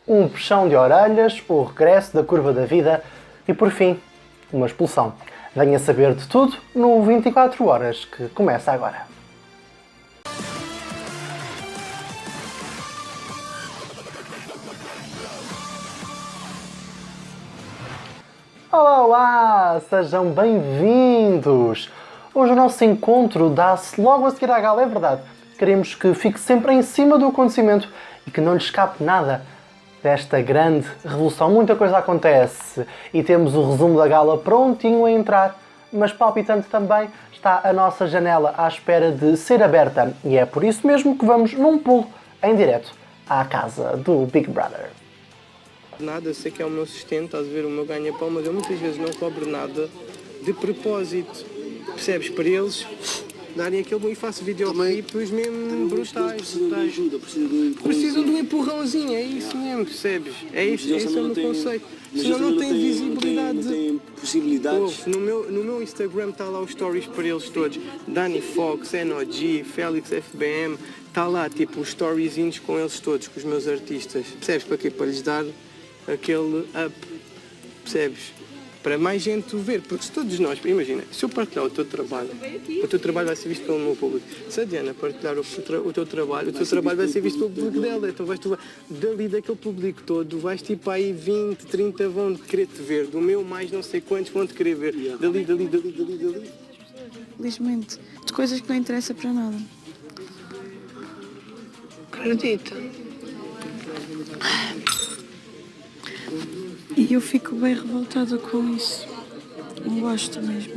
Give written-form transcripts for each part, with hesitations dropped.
Um puxão de orelhas, o regresso da curva da vida e, por fim, uma expulsão. Venha saber de tudo no 24 horas que começa agora. Olá, olá! Sejam bem-vindos! Hoje o nosso encontro dá-se logo a seguir à gala, é verdade. Queremos que fique sempre em cima do acontecimento e que não lhe escape nada desta grande revolução. Muita coisa acontece e temos o resumo da gala prontinho a entrar, mas palpitante também está a nossa janela à espera de ser aberta. E é por isso mesmo que vamos num pulo em direto à casa do Big Brother. Nada, eu sei que é o meu sustento, estás a ver, o meu ganha-pão, mas eu muitas vezes não cobro nada de propósito. Percebes? Para eles darem aquele e faço videoclipes mesmo brutais. Precisam de um empurrãozinho, é isso mesmo, percebes? É isso, esse é o meu conceito. Senão não tem visibilidade. Não tem possibilidades. No meu Instagram está lá os stories para eles todos. Dani Fox, NOG, Félix FBM, está lá tipo os storiezinhos com eles todos, com os meus artistas. Percebes? Para quê? Para lhes dar aquele up. Percebes? Para mais gente o ver, porque se todos nós, imagina, se eu partilhar o teu trabalho vai ser visto pelo meu público. Se a Diana partilhar o teu trabalho vai ser visto pelo público dela. Então dali daquele público todo, vais tipo aí 20, 30 vão querer te ver. Do meu mais não sei quantos vão te querer ver. Dali. Felizmente, de coisas que não interessam para nada. Acredita? E eu fico bem revoltada com isso. Não gosto mesmo.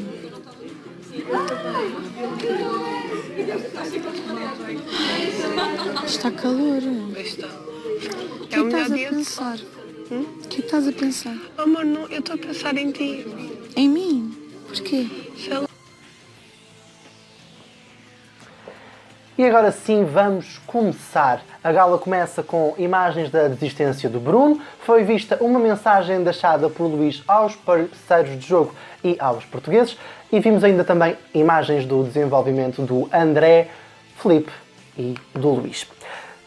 Está calor. Está. O que É o melhor estás a dia de pensar? O que estás a pensar? Amor, não, eu estou a pensar em ti. Em mim? Porquê? Sei lá. E agora sim vamos começar. A gala começa com imagens da desistência do Bruno. Foi vista uma mensagem deixada por Luís aos parceiros de jogo e aos portugueses. E vimos ainda também imagens do desenvolvimento do André, Filipe e do Luís.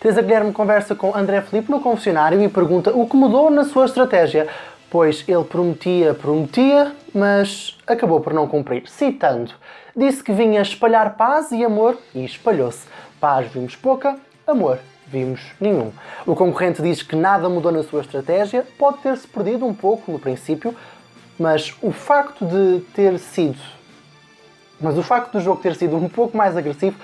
Teresa Guilherme conversa com André Filipe no confessionário e pergunta o que mudou na sua estratégia, pois ele prometia, mas acabou por não cumprir. Citando, disse que vinha espalhar paz e amor e espalhou-se. Paz vimos pouca, amor vimos nenhum. O concorrente diz que nada mudou na sua estratégia, pode ter-se perdido um pouco no princípio, mas o facto do jogo ter sido um pouco mais agressivo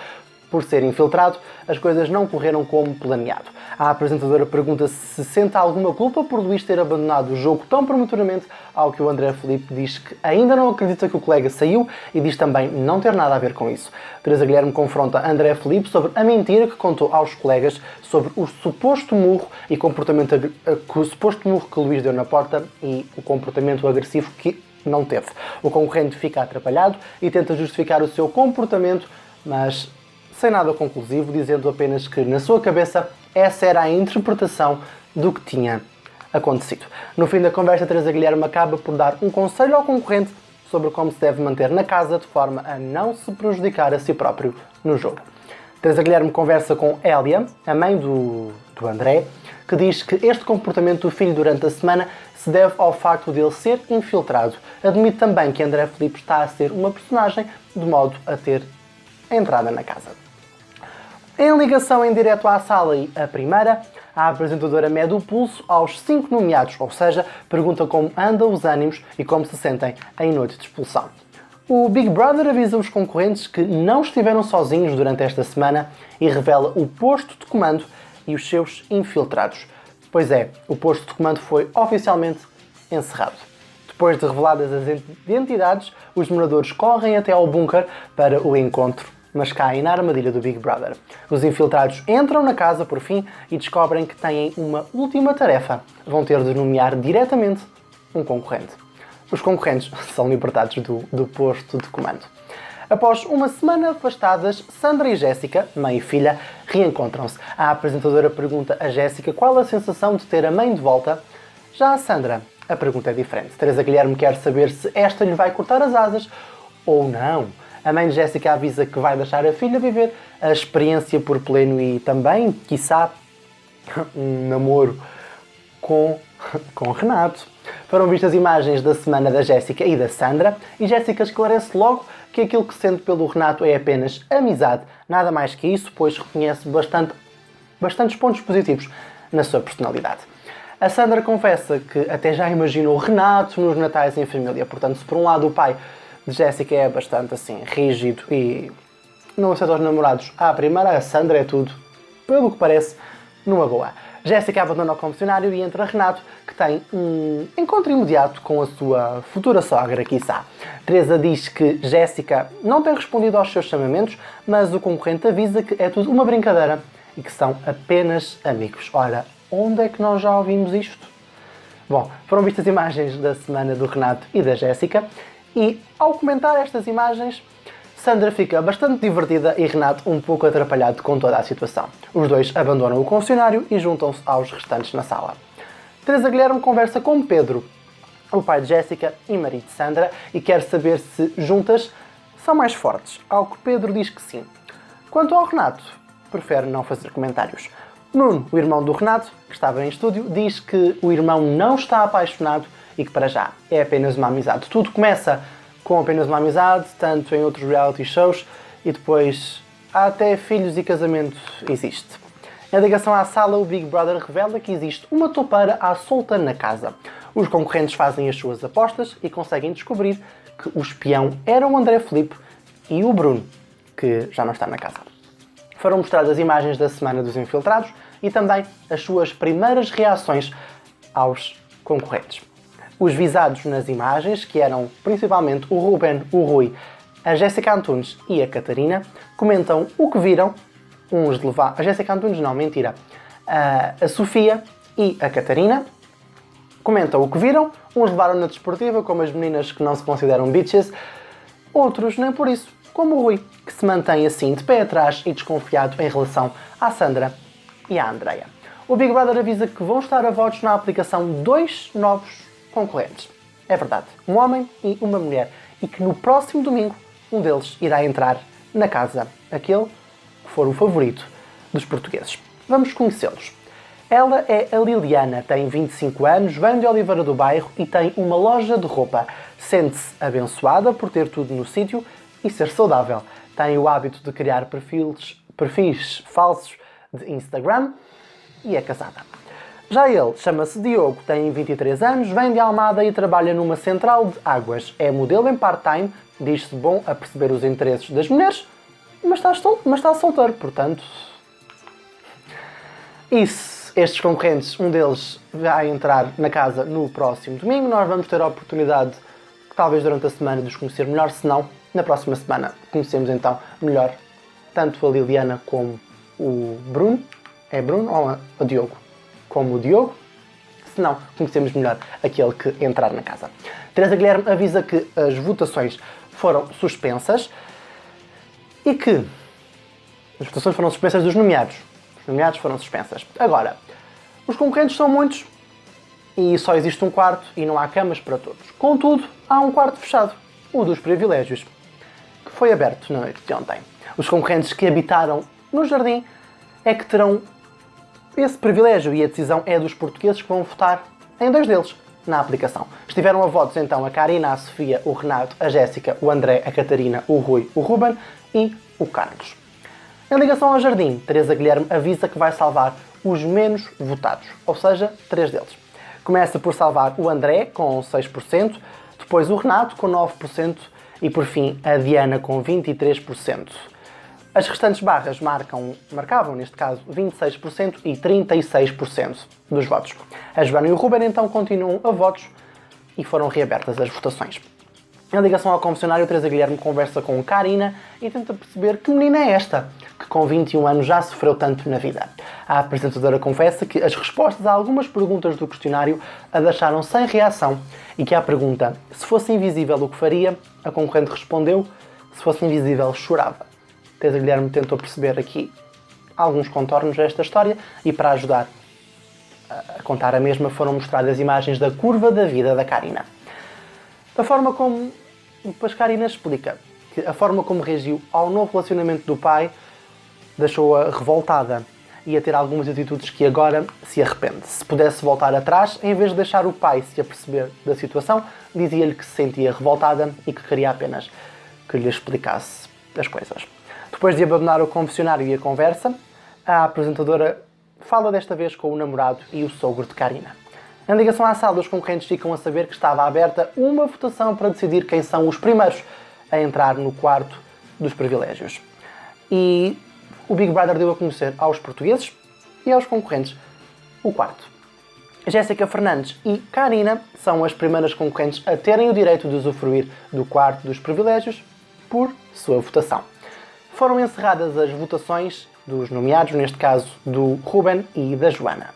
por ser infiltrado, as coisas não correram como planeado. A apresentadora pergunta se sente alguma culpa por Luís ter abandonado o jogo tão prematuramente, ao que o André Filipe diz que ainda não acredita que o colega saiu e diz também não ter nada a ver com isso. Teresa Guilherme confronta André Filipe sobre a mentira que contou aos colegas sobre o suposto murro que Luís deu na porta e o comportamento agressivo que não teve. O concorrente fica atrapalhado e tenta justificar o seu comportamento, mas sem nada conclusivo, dizendo apenas que, na sua cabeça, essa era a interpretação do que tinha acontecido. No fim da conversa, Teresa Guilherme acaba por dar um conselho ao concorrente sobre como se deve manter na casa de forma a não se prejudicar a si próprio no jogo. Teresa Guilherme conversa com Hélia, a mãe do André, que diz que este comportamento do filho durante a semana se deve ao facto de ele ser infiltrado. Admite também que André Filipe está a ser uma personagem de modo a ter entrada na casa. Em ligação em direto à sala e a primeira, a apresentadora mede o pulso aos 5 nomeados, ou seja, pergunta como andam os ânimos e como se sentem em noite de expulsão. O Big Brother avisa os concorrentes que não estiveram sozinhos durante esta semana e revela o posto de comando e os seus infiltrados. Pois é, o posto de comando foi oficialmente encerrado. Depois de reveladas as identidades, os moradores correm até ao bunker para o encontro, mas caem na armadilha do Big Brother. Os infiltrados entram na casa, por fim, e descobrem que têm uma última tarefa. Vão ter de nomear diretamente um concorrente. Os concorrentes são libertados do posto de comando. Após uma semana afastadas, Sandra e Jéssica, mãe e filha, reencontram-se. A apresentadora pergunta a Jéssica qual a sensação de ter a mãe de volta. Já a Sandra, a pergunta é diferente. Teresa Guilherme quer saber se esta lhe vai cortar as asas ou não. A mãe de Jéssica avisa que vai deixar a filha viver a experiência por pleno e também, quiçá, um namoro com Renato. Foram vistas imagens da semana da Jéssica e da Sandra e Jéssica esclarece logo que aquilo que sente pelo Renato é apenas amizade, nada mais que isso, pois reconhece bastantes pontos positivos na sua personalidade. A Sandra confessa que até já imaginou Renato nos natais em família, portanto, se por um lado o pai de Jéssica é bastante assim rígido e não aceita os namorados à primeira, a Sandra é tudo, pelo que parece, numa boa. Jéssica abandona o confessionário e entra Renato, que tem um encontro imediato com a sua futura sogra, quiçá. Teresa diz que Jéssica não tem respondido aos seus chamamentos, mas o concorrente avisa que é tudo uma brincadeira e que são apenas amigos. Ora, onde é que nós já ouvimos isto? Bom, foram vistas imagens da semana do Renato e da Jéssica e, ao comentar estas imagens, Sandra fica bastante divertida e Renato um pouco atrapalhado com toda a situação. Os dois abandonam o confessionário e juntam-se aos restantes na sala. Teresa Guilherme conversa com Pedro, o pai de Jéssica e marido de Sandra, e quer saber se juntas são mais fortes, ao que Pedro diz que sim. Quanto ao Renato, prefere não fazer comentários. Nuno, o irmão do Renato, que estava em estúdio, diz que o irmão não está apaixonado e que para já é apenas uma amizade. Tudo começa com apenas uma amizade, tanto em outros reality shows, e depois há até filhos e casamento existe. Em ligação à sala, o Big Brother revela que existe uma toupeira à solta na casa. Os concorrentes fazem as suas apostas e conseguem descobrir que o espião era o André Filipe e o Bruno, que já não está na casa. Foram mostradas imagens da semana dos infiltrados e também as suas primeiras reações aos concorrentes. Os visados nas imagens, que eram principalmente o Ruben, o Rui, a Jéssica Antunes e a Catarina, comentam o que viram, uns de levar... A Jéssica Antunes não, mentira. A Sofia e a Catarina comentam o que viram, uns levaram na desportiva, como as meninas que não se consideram bitches, outros nem por isso, como o Rui, que se mantém assim de pé atrás e desconfiado em relação à Sandra e à Andreia. O Big Brother avisa que vão estar a votos na aplicação 2 novos concorrentes. É verdade, um homem e uma mulher, e que no próximo domingo um deles irá entrar na casa, aquele que for o favorito dos portugueses. Vamos conhecê-los. Ela é a Liliana, tem 25 anos, vem de Oliveira do Bairro e tem uma loja de roupa. Sente-se abençoada por ter tudo no sítio e ser saudável. Tem o hábito de criar perfis falsos de Instagram e é casada. Já ele chama-se Diogo, tem 23 anos, vem de Almada e trabalha numa central de águas. É modelo em part-time, diz-se bom a perceber os interesses das mulheres, mas está solteiro, portanto... E se estes concorrentes, um deles vai entrar na casa no próximo domingo, nós vamos ter a oportunidade, talvez durante a semana, de os conhecer melhor, se não, na próxima semana conhecemos então melhor tanto a Liliana como o Bruno. É Bruno ou o Diogo? Como o Diogo, se não, conhecemos melhor aquele que entrar na casa. Teresa Guilherme avisa que as votações foram suspensas e que as votações foram suspensas dos nomeados. Os nomeados foram suspensas. Agora, os concorrentes são muitos e só existe um quarto e não há camas para todos. Contudo, há um quarto fechado, o dos privilégios, que foi aberto na noite de ontem. Os concorrentes que habitaram no jardim é que terão esse privilégio e a decisão é dos portugueses que vão votar em 2 deles na aplicação. Estiveram a votos então a Karina, a Sofia, o Renato, a Jéssica, o André, a Catarina, o Rui, o Ruben e o Carlos. Em ligação ao jardim, Teresa Guilherme avisa que vai salvar os menos votados, ou seja, 3 deles. Começa por salvar o André com 6%, depois o Renato com 9% e por fim a Diana com 23%. As restantes barras marcavam, neste caso, 26% e 36% dos votos. A Joana e o Ruben então continuam a votos e foram reabertas as votações. Em ligação ao confessionário, Teresa Guilherme conversa com Karina e tenta perceber que menina é esta, que com 21 anos já sofreu tanto na vida. A apresentadora confessa que as respostas a algumas perguntas do questionário a deixaram sem reação e que à pergunta se fosse invisível o que faria, a concorrente respondeu se fosse invisível chorava. Teresa Guilherme tentou perceber aqui alguns contornos desta história e para ajudar a contar a mesma foram mostradas imagens da curva da vida da Karina. Da forma como depois Karina explica que a forma como reagiu ao novo relacionamento do pai deixou-a revoltada e a ter algumas atitudes que agora se arrepende. Se pudesse voltar atrás, em vez de deixar o pai se aperceber da situação, dizia-lhe que se sentia revoltada e que queria apenas que lhe explicasse as coisas. Depois de abandonar o confessionário e a conversa, a apresentadora fala desta vez com o namorado e o sogro de Karina. Em ligação à sala, os concorrentes ficam a saber que estava aberta uma votação para decidir quem são os primeiros a entrar no quarto dos privilégios. E o Big Brother deu a conhecer aos portugueses e aos concorrentes o quarto. Jéssica Fernandes e Karina são as primeiras concorrentes a terem o direito de usufruir do quarto dos privilégios por sua votação. Foram encerradas as votações dos nomeados, neste caso do Ruben e da Joana.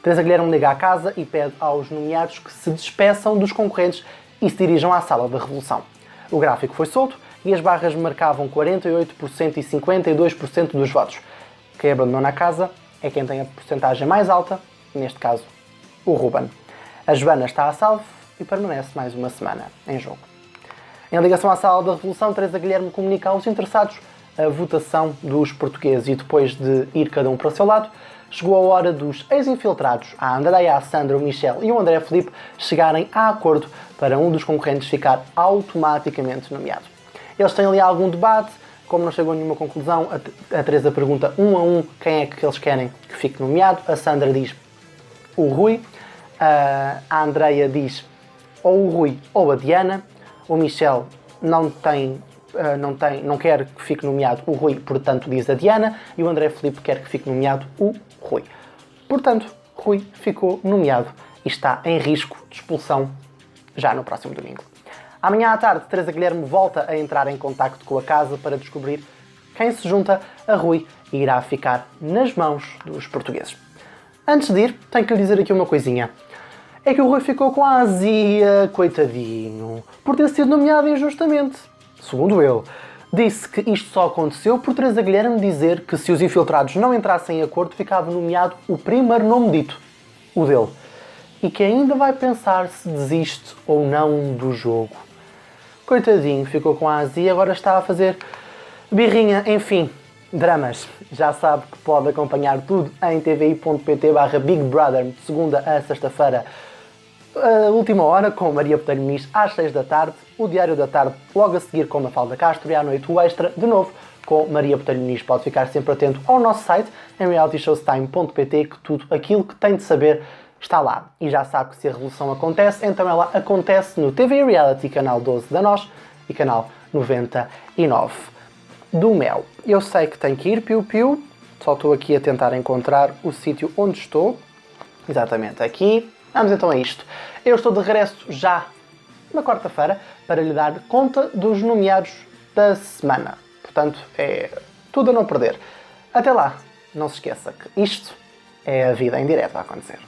Teresa Guilherme liga à casa e pede aos nomeados que se despeçam dos concorrentes e se dirijam à sala da revolução. O gráfico foi solto e as barras marcavam 48% e 52% dos votos. Quem abandona a casa é quem tem a porcentagem mais alta, neste caso, o Ruben. A Joana está a salvo e permanece mais uma semana em jogo. Em ligação à sala da revolução, Teresa Guilherme comunica aos interessados a votação dos portugueses e depois de ir cada um para o seu lado, chegou a hora dos ex-infiltrados, a Andreia, a Sandra, o Michel e o André Filipe, chegarem a acordo para um dos concorrentes ficar automaticamente nomeado. Eles têm ali algum debate, como não chegou a nenhuma conclusão, a Teresa pergunta um a um quem é que eles querem que fique nomeado. A Sandra diz o Rui, a Andreia diz ou o Rui ou a Diana, o Michel não quer que fique nomeado o Rui, portanto diz a Diana, e o André Filipe quer que fique nomeado o Rui. Portanto, Rui ficou nomeado e está em risco de expulsão já no próximo domingo. Amanhã à tarde, Teresa Guilherme volta a entrar em contacto com a casa para descobrir quem se junta a Rui e irá ficar nas mãos dos portugueses. Antes de ir, tenho que lhe dizer aqui uma coisinha. É que o Rui ficou com a azia, coitadinho, por ter sido nomeado injustamente. Segundo ele, disse que isto só aconteceu por Teresa Guilherme dizer que se os infiltrados não entrassem em acordo, ficava nomeado o primeiro nome dito, o dele. E que ainda vai pensar se desiste ou não do jogo. Coitadinho, ficou com a azia e agora está a fazer birrinha, enfim, dramas. Já sabe que pode acompanhar tudo em tvi.pt/Big Brother, de segunda a sexta-feira, a última hora, com Maria Botelho Muniz às 6 da tarde, o Diário da Tarde logo a seguir com Mafalda Castro e à noite o Extra, de novo, com Maria Botelho Muniz. Pode ficar sempre atento ao nosso site, em realityshowstime.pt, que tudo aquilo que tem de saber está lá. E já sabe que se a revolução acontece, então ela acontece no TV Reality, canal 12 da NOS e canal 99 do Mel. Eu sei que tenho que ir, piu-piu, só estou aqui a tentar encontrar o sítio onde estou. Exatamente, aqui. Vamos então a isto. Eu estou de regresso já na quarta-feira para lhe dar conta dos nomeados da semana. Portanto, é tudo a não perder. Até lá, não se esqueça que isto é a vida em direto a acontecer.